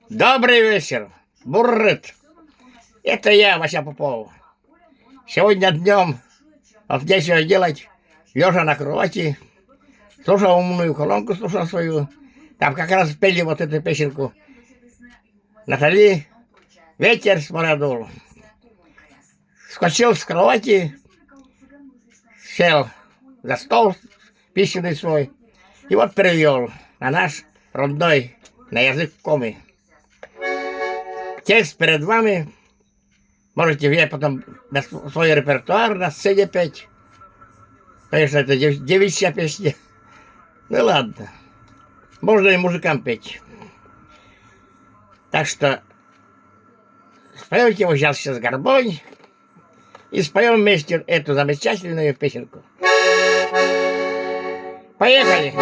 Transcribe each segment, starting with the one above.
Добрый вечер, Буррыт. Это я, Вася Попов. Сегодня днем от нечего делать, лежа на кровати, слушал умную колонку, слушал свою. Там как раз пели вот эту песенку. Натали, ветер с моря дул. Скочил с кровати, сел за стол письменный свой и вот перевел на наш родной, на язык коми. Текст перед вами. Можете вы потом на свой репертуар на сцене петь. Конечно, это девичья песня. Ну ладно. Можно и мужикам петь. Так что споемте его сейчас горбой и споем вместе эту замечательную песенку. Поехали!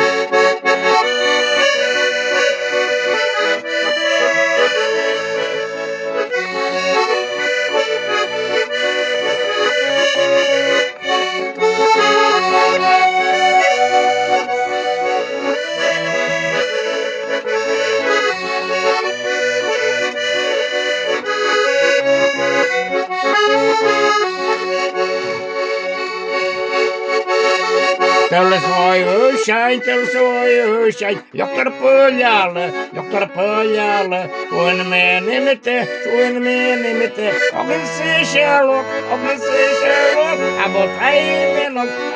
Till svoj ushaj, doktor Pöljale, en menimite, ogen se kärlek,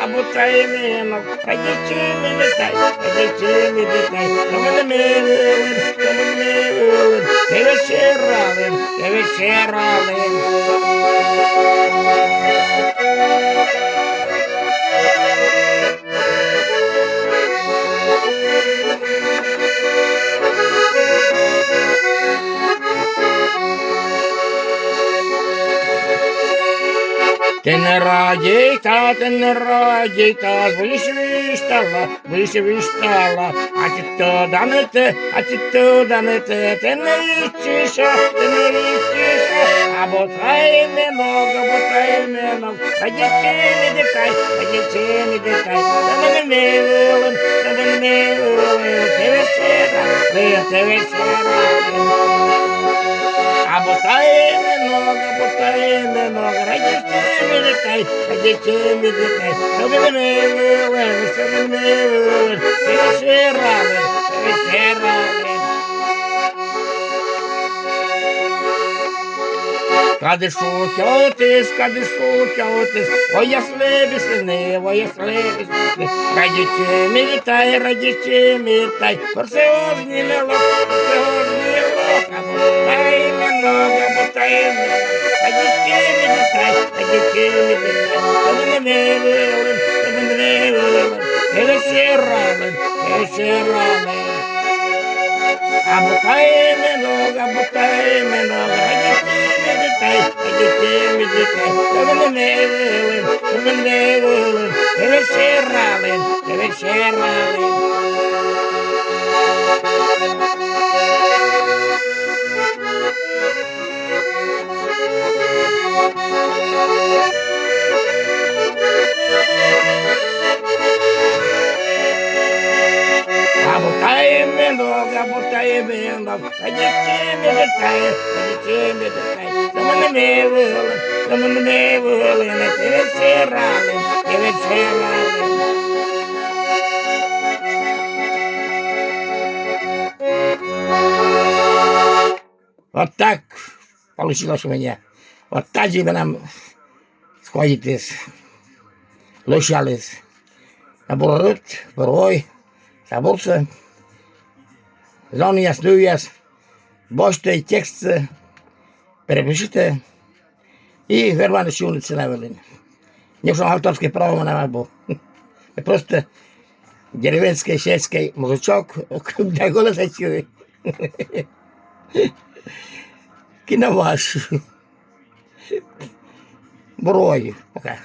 abotajmenok, ragitjimitai, som en mevulen, evetseralen. Den rajita, vishvistala, atitudamete, teneritisha, abotajmenok, ragitjimitai, som en mevulen, abotajmenok, ragitjimitai, som en mevulen, evetseralen. Kad šūkiautis, o jas lēbisni, ragitjimitai, porseoznimelo, abotajmenok, ragitjimitai, som en mevulen, evetseralen. Abotajmenok, ragitjimitai, som en mevulen, evetseralen. Abotajmenok, ragitjimitai, som en mevulen, evetseralen. Вот так получилось у меня. Вот так же вы нам сходитесь, лучались. Буррыт, бурой, sabulsa, zonias, nujas, божьи тексты перепишите и вербально шунится на велин. Не что авторское право на был. Просто деревенский, сельский мужичок, когда голос чует. Киноваш. Бурой. Пока.